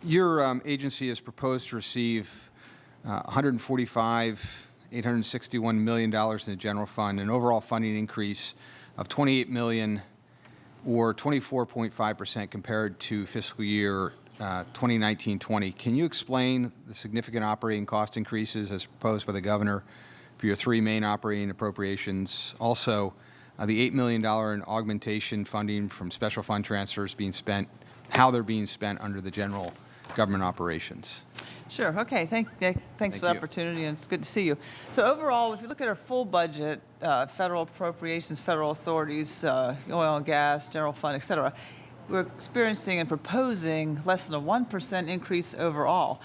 Your agency has proposed to receive $861 million in the general fund, an overall funding increase of $28 million or 24.5% compared to fiscal year 2019-20. Can you explain the significant operating cost increases as proposed by the governor for your three main operating appropriations? Also, the $8 million in augmentation funding from special fund transfers being spent, how they're being spent under the general government operations. Sure. Okay. Thanks for the opportunity, and it's good to see you. So overall, if you look at our full budget, federal appropriations, federal authorities, oil and gas, general fund, et cetera, we're experiencing and proposing less than a 1% increase overall.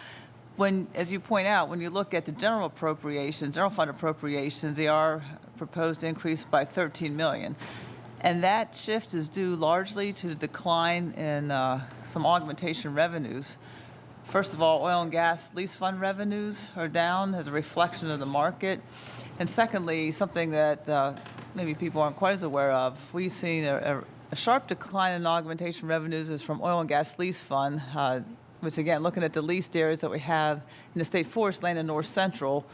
As you point out, when you look at the general fund appropriations, they are proposed to increase by $13 million. And that shift is due largely to the decline in some augmentation revenues. First of all, oil and gas lease fund revenues are down as a reflection of the market. And secondly, something that maybe people aren't quite as aware of, we've seen a sharp decline in augmentation revenues is from oil and gas lease fund, which again, looking at the leased areas that we have in the state forest land in North Central,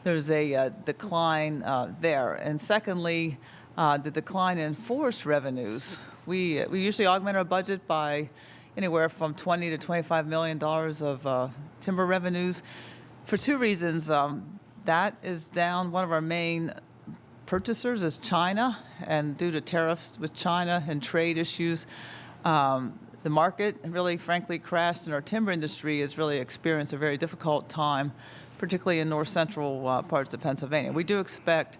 there's a decline there. And secondly, the decline in forest revenues. We usually augment our budget by anywhere from $20 to $25 million of timber revenues for two reasons. That is down. One of our main purchasers is China, and due to tariffs with China and trade issues, the market really, frankly, crashed, and our timber industry has really experienced a very difficult time, particularly in north central parts of Pennsylvania. We do expect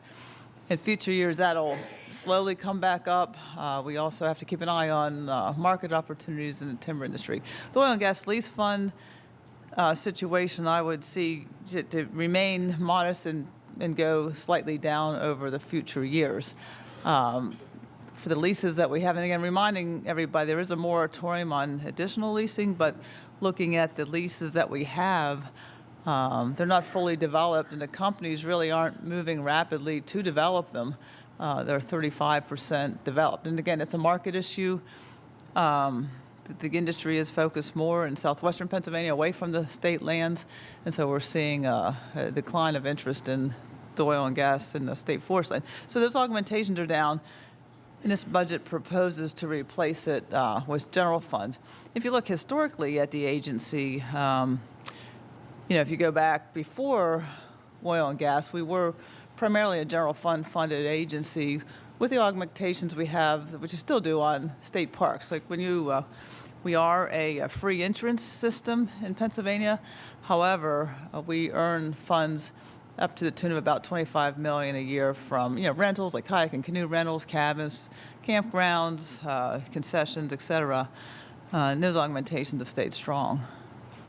in future years that'll slowly come back up. We also have to keep an eye on market opportunities in the timber industry. The oil and gas lease fund situation I would see to remain modest and go slightly down over the future years. For the leases that we have, and again, reminding everybody there is a moratorium on additional leasing, but looking at the leases that we have, they're not fully developed, and the companies really aren't moving rapidly to develop them. They're 35% developed. And again, it's a market issue. The industry is focused more in southwestern Pennsylvania, away from the state lands, and so we're seeing a decline of interest in the oil and gas in the state forest land. So those augmentations are down, and this budget proposes to replace it with general funds. If you look historically at the agency, if you go back before oil and gas, we were primarily a general fund funded agency with the augmentations we have, which we still do on state parks. Like when we are a free entrance system in Pennsylvania. However, we earn funds up to the tune of about $25 million a year from rentals like kayak and canoe rentals, cabins, campgrounds, concessions, et cetera. And those augmentations have stayed strong.